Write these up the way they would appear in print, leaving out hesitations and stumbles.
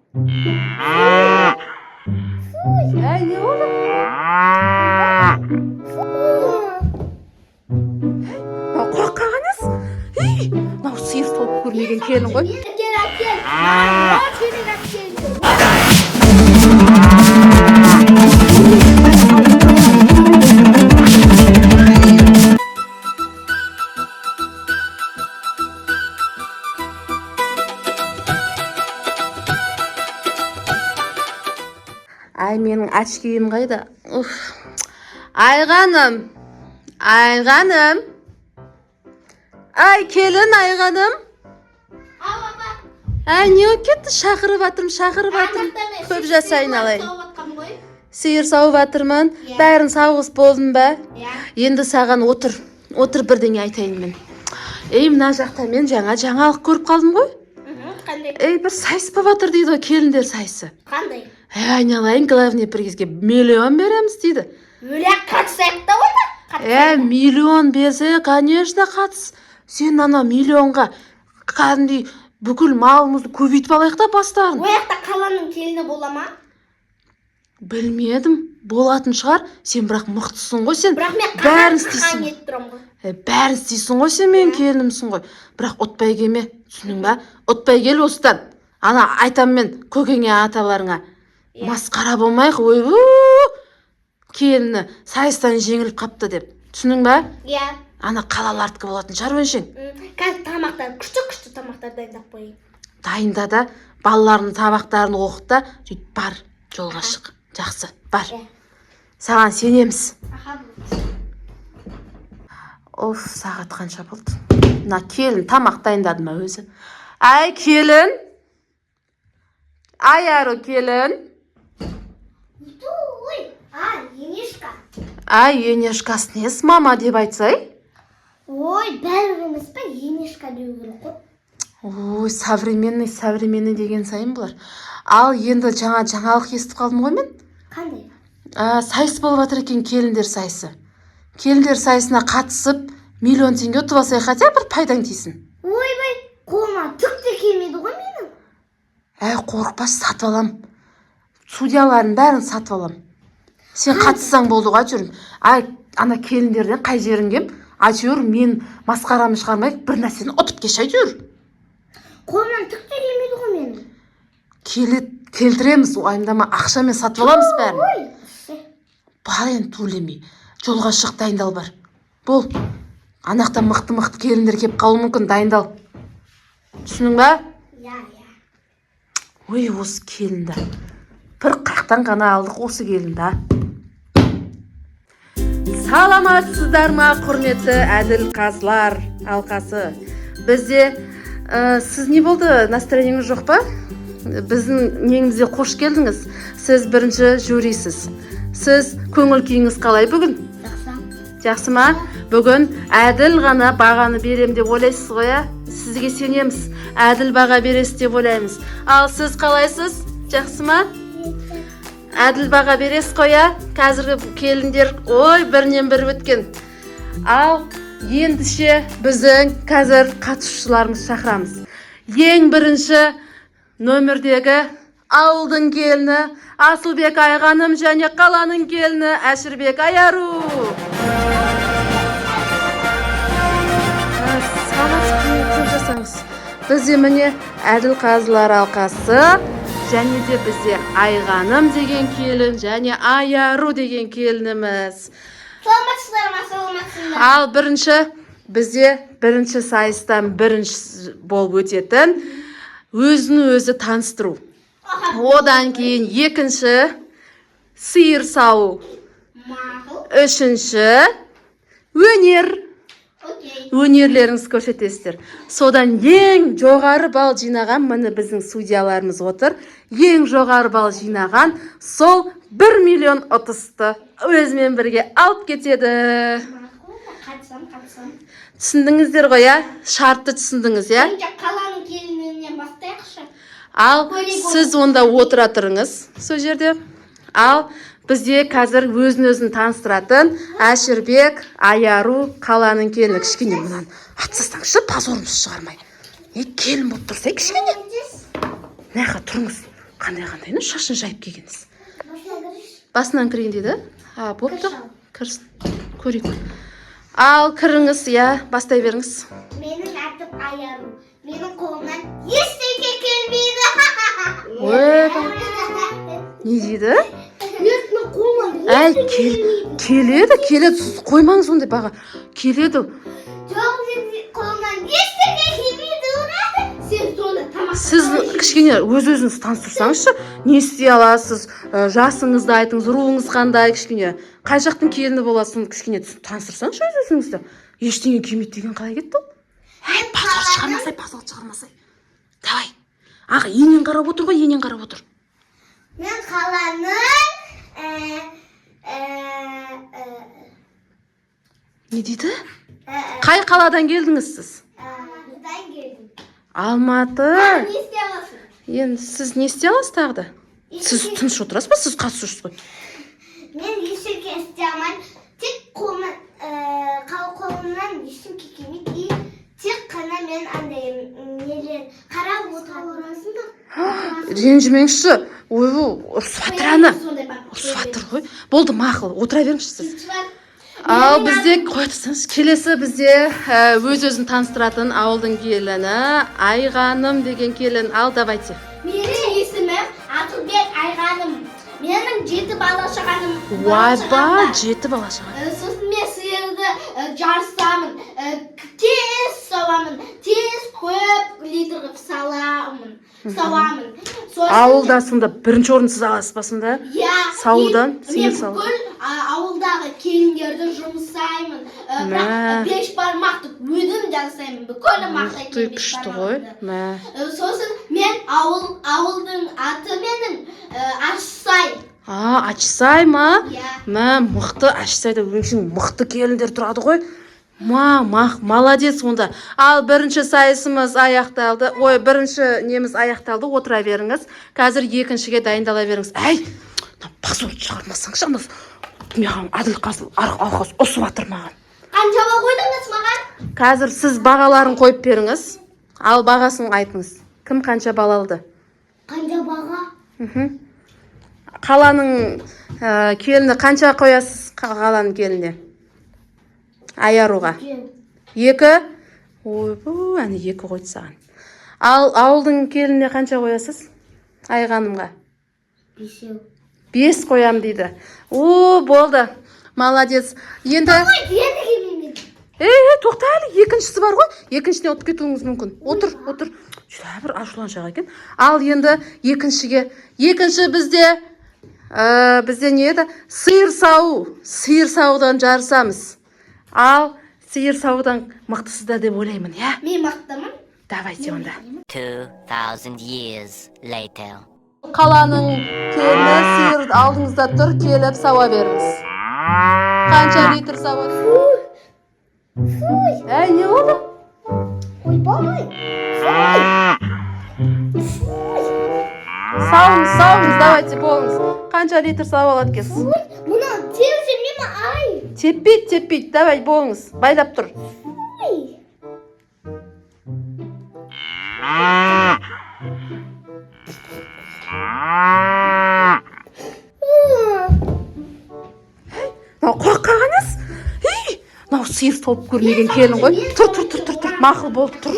Әй, не болды? Қорыққан емес. Мынау сиыр толып көрмеген келін ғой. Ай, менің очкиім қайда? Айғаным. Айғаным. Ай, келін айғаным. Ай, не болып кетті? Шақырып атырмын. Көп жасайын алайын. Сиыр сауып атырмын. Бәрін сауғыз болдың ба? Енді саған отыр бірдеңе айтайын мен. Мына жақта мен жаңалық көріп қалдым ғой. Қандай? Бір сайыс болып атыр дейді ғой, келіндер сайысы. Қандай? Айналайын, главный призге миллион береміз дейді. Өлек қатысайық та ойда? Миллион берсе, конечно, қатыс. Сен ана миллионға қандай бүкіл малымызды көбейтіп алайық та бастарын. Ояқта қаланың келіні бола ма? Білмедім, болатын шығар. Сен бірақ мықтысың ғой сен. Бірақ мен бәрін істейсің. етіп тұрам ғой. Бәрін істейсің ғой сен, мен келінімсің ғой. Бірақ ұтпай келме, түсінің ба? Ұтпай кел осыдан. Ана айтам мен көкеңе, аталарыңа. Масқара болмайық, келіні сайыстан жеңіліп қапты деп. Түсінің ба? Ана қалалардікі болатын шығар өңшең. Қазір тамақтар, күшті тамақтар дайындап қойын. Дайында да балалардың табақтарын оқыта, бар, жолға шық. Жақсы, бар. Саған сенеміз. Сағат қанша болды? Мына келін тамақ дайындады ма өзі? Ай, келін. Ай, ару келін. Енешка. Ай, енешкасы несі мама деп айтсай? Бәрі емес па, енешка деу керек қой. Современный деген сайын бұлар. Ал енді жаңалық естіп қалдым ғой мен? Қандай? Сайыс болып жатыр екен, келіндер сайысы. Келіндер сайысына қатысып, миллион теңге ұтып алсай, хотя бір пайдаң тисін. Ойбай, қолыма түк те келмейді ғой менің. Қорықпас, сатып алам. Судьяларын бәрін сатып алам. Сен қатыссаң болды ғой, жүрім. Ана келіндерден қай жерін кем? Айтыр, мен масқарамы шығармайық, бір нәрсені ұтып кеш айтыр. Қолымнан түк те келмейді ғой менің. Келтіреміз, уайымдама, ақшамен сатып аламыз бәрін. Бар енді төлемей. Жолға шық, дайындал бар. Бол. Анақта мықты келіндер кеп қалуы мүмкін, дайындал. Түсінің ба? Осы келінді. Бір қақтан ғана алдық осы келінді. Саламатсыздар ма, құрметті әділ қазылар алқасы. Бізде сіз не болды, настроениеңіз жоқ па? Біздің неңімізде қош келдіңіз. Сіз бірінші жюрисіз. Сіз көңіл күйіңіз қалай бүгін? Жақсы ма? Бүгін әділ ғана бағаны берем деп ойлайсыз ғой, сізге сенеміз. Әділ баға бересіз деп ойлаймыз. Ал сіз қалайсыз? Жақсы ма? Әділ баға бересіз ғой, қазіргі келіндер бірінен бір өткен. Ал ендіше біздің қазір қатысушыларымыз шақырамыз. Ең бірінші нөмірдегі ауылдың келіні Асылбек Айғаным және қаланың келіні Әшірбек Аяру. Бізде міне әділ қазылар алқасы, және де бізде Айғаным деген келін, және Аяру деген келініміз. Саламатсыздар. Ал бізде бірінші сайыстан бірінші болып өтетін өзін өзі таныстыру. Одан кейін екінші сиыр сау. Үшінші өнер. Өнерлеріңіз көрсетесіздер. Содан ең жоғары бал жинаған, міне біздің судьяларымыз отыр. Ең жоғары бал жинаған сол 1 миллион ұтысты өзімен бірге алып кетеді. Түсіндіңіздер ғой, шартты түсіндіңіз, Қаланың келінінен бастайықшы. Ал сіз онда отыра тұрыңыз сол жерде. Ал бізде қазір өзін таныстыратын Әшірбек Аяру қаланың келіні. Кішкене мұнан атсастаңызшы, позорымыз шығармай. Келін болып тұрсай кішкене. Нәқа тұрыңыз. қандай шашын жайып келгенсіз. Басына кіріш. Басынан кірейін дейді. Бопты. Кір шал. Кірсін. Көрейік. Ал кіріңіз, бастай беріңіз. Менің атым Айару. Менің қолымнан ештеңе келмейді. Не дейді? Менің қолымнан Әй, келеді. Сіз қоймаңыз ондай баға. Келеді. Жоқ, менің қолымнан ештеңе келмейді. Сен соны тамақ. Сіз кішкене өз-өзіңіз таныстырсаңызшы, не істей аласыз, жасыңызды айтыңыз, руыңыз қандай, кішкене қай жақтың келіні боласыз, соны кішкене таныстырсаңызшы өз-өзіңізді. Ештеңе келмейді деген қалай кетті ол? Пазал шығармасай. Давай. Енен қарап отыр ғой, енен қарап отыр. Мен қаланың Не дейді? Қай қаладан келдіңіз сіз? Алматыдан келдім. Алматы. Не істей аласың? Енді сіз не істей аласыз тағы да? Сіз тыныш отырасыз ба? Сіз қатысушысыз ғой. Мен ештеңе істей алмаймын. Тек қолымнан ештеңе келмейді. Тек қана мен андай нелер қарап отырасың да. Ренжімеңізші. Ұрысып жатыр ана. Ұрысып жатыр ғой. Болды, мақұл. Отыра беріңізші сіз. Ал бізде қоятсаңыз, келесі бізде өз-өзін таныстыратын ауылдың келіні Айғаным деген келін. Ал, давайте. Менің есімім Атылбек Айғаным. Менің 7 бала-шағаным. Ойба, 7 бала-шаға. Сосын мен сиырды жарысамын, тез сауамын, тез көп литр қылып сауамын. Ауылда сонда бірінші орын сіз аласыз ба сонда? Саудан, сиыр сауы. Мен бүкіл ауылдағы келіндерді жұмсаймын. Бірақ 5 бармақты өзім жасаймын. Бүкіл мақтайды 5 бармақты. Сосын мен ауылдың аты менің Ашсай. Ашсай ма? Мықты Ашсайда өңшің мықты келіндер тұрады ғой. Молодец онда. Ал бірінші сайысымыз аяқталды. Бірінші неміз аяқталды. Отыра беріңіз. Қазір екіншіге дайындала беріңіз. Әй, пасуын шығармасаңшы, маған әділ қазыл алқас осып атыр маған. Қанша бал қойдыңыз маған? Қазір сіз бағаларын қойып беріңіз. Ал бағасын айтыңыз. Кім қанша бал алды? Қанша баға? Қаланың келіні қанша қоясыз қаланың келіне? Аяруға. 2? Әне 2 қойды саған. Ал ауылдың келіне қанша қоясыз? Айғанымға. 5 қоям дейді. Болды. Молодец. Енді... Тоқта әлі, екіншісі бар ғой. Екіншісіне ұтып кетуіңіз мүмкін. Отыр. Жүра бір ашуланшақ екен. Ал енді екіншіге. Екінші бізде не еді? Сиыр саудан жарысамыз. Ал сиыр саудан мықтысыздар деп ойлаймын, Мен мықтымын. Давайте онда. 2000 years later. Қаланың келіні сиыр алдыңызда тұр, келіп сауа беріңіз. Қанша литр сауа? Әй, не oldu? Ойбай. Сауыңыз, давайте болыңыз. Қанша литр сауа алады екенсіз? Мұны тепсемейме, ай. Теппейді, давай болыңыз. Байлап тұр. Қоқ қағаныз? Нау сиыр тауып көрмеген келін ғой. Тұр. Мақыл болып тұр.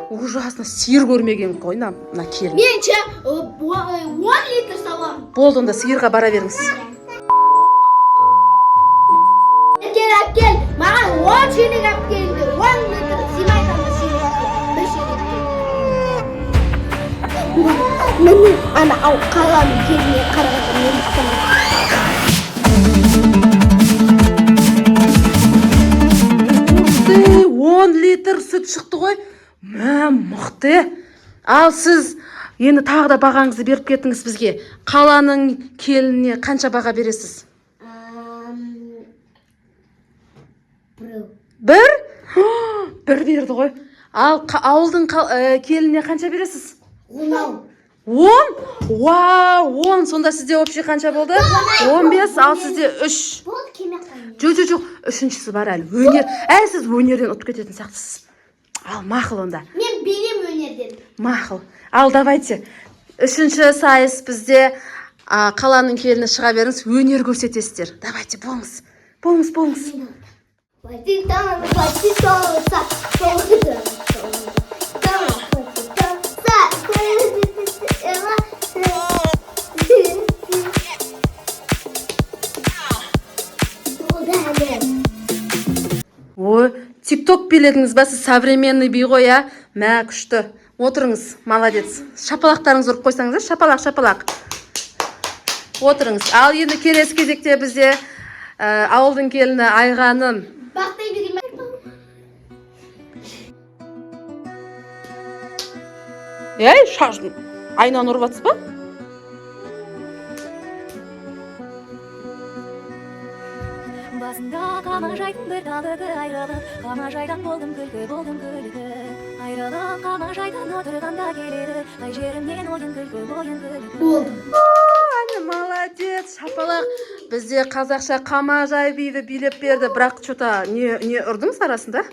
Ужасно, сиыр көрмеген қой, мына келін. Менше 10 литр сауам. Болды, онда сиырға бара беріңіз. Әкел, маған 10 шелек әпкелді. 10 литр симайдамы сиыр. Мені ана қаланың келіне қарағанда мен істемейді. 10 литр сүт шықты ғой. Мықты. Ал сіз енді тағы да бағаңызды беріп кеттіңіз бізге. Қаланың келініне қанша баға бересіз? 1? 1 берді ғой. Ал ауылдың келініне қанша бересіз? 10. 10? 10. Сонда сізде общий қанша болды? 15, ал сізде 3. Болды, кеме қайын. Жоқ. Үшіншісі бар әлі. Өнер. Әлі сіз өнерден ұтып кететін сияқтысыз. Ал мақыл онда. Мен берем өнерден. Мақыл. Ал давайте. Үшінші сайыс бізде қаланың келіні шыға беріңіз, өнер көрсетесіздер. Давайте, болыңыз. Болыңыз. Ой, тикток биледіңіз ба, сіз современный би ғой, а? Мә, күшті. Отырыңыз, молодец. Шапалақтарыңыз ұрып қойсаңыздар, шапалақ. Отырыңыз. Ал енді келесі кезекте бізде ауылдың келіні Айғаным. Бақтай берейін. Ей, айнаны ұрып атсыз ба? Басында қамажайдың бір талығы айрылып, қамажайдан болдым күлкі. Айрылып қамажайдан отырғанда келеді, қай жерімнен ойын күлкі. Әне, молодец, шапалақ. Бізде қазақша қамажай биді билеп берді, бірақ что-то не ұрдыңыз арасында?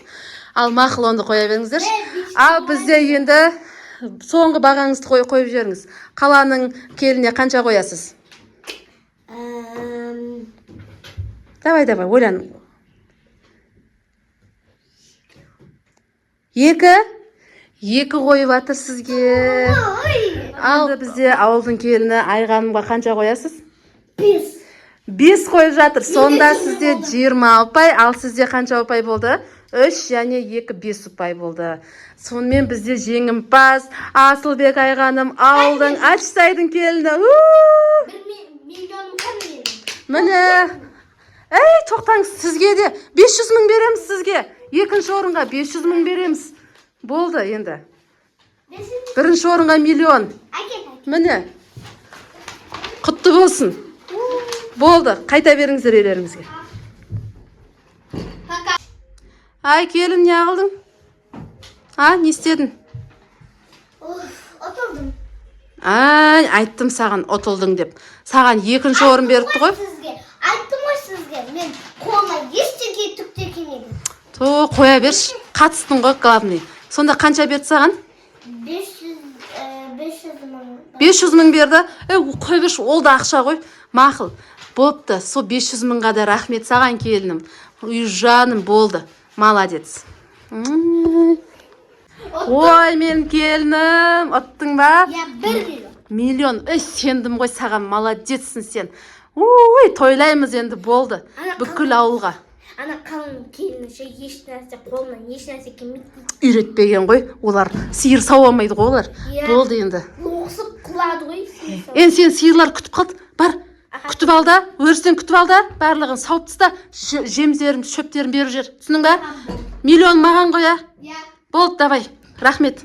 Ал мақыл онды қоя беріңіздер. Ал бізде енді соңғы бағаңызды қойып жеріңіз. Қаланың келіне қанша қоясыз? Давай, ойлан. 2 қойып атыр сізге. Ал бізде ауылдың келіні Айғанымға қанша қоясыз? 5 қойып жатыр. Сонда сізде 20 ұпай, ал сізде қанша ұпай болды? 3 және 2 5 ұпай болды. Сонымен бізде жеңімпаз Асылбек Айғаным ауылдың Ачсайдың келіні. 1 миллионым қанмен. Міне. Ей, тоқтаңыз, сізге де 500 мың береміз сізге. Екінші орынға 500 мың береміз. Болды енді. Бірінші орынға миллион. Міне. Құтты болсын. Болды, қайта беріңіздер елеріңізге. Ай, келін, не қылдың? Не істедің? Отылдым. Айттым саған отылдың деп. Саған екінші орын беріпті ғой. Айттым ғой сізге, мен қолыма ештеңе түкте келмеді. Қоя берші, қатыстың ғой, главный. Сонда қанша берді саған? 500 мың. 500 мың берді. Қоя берші, ол да ақша ғой. Мақыл. Бопты, со 500 мыңға да рахмет саған келінім. Үй жаным, болды. Молодец. Ой, мен келінім, ұттың ба? 1 Миллион. миллион. Сендім ғой саған, молодецсің сен. Ой, тойлаймыз енді, болды. Бүкіл ауылға. Ана қалың келінше ешнәрсе қолынан ешнәрсе келмейді. Үйретпеген ғой, олар сиыр сауамайды ғой олар. Болды енді. Лоқсып құлады ғой. Сен сиырлар күтіп қалды. Бар, күтіп алда, өрістен күтіп алда, барлығын сауып тыста, жемдерін, шөптерін беріп жер. Түсінің ба? Миллион маған қоя. Болды, давай. Рахмет.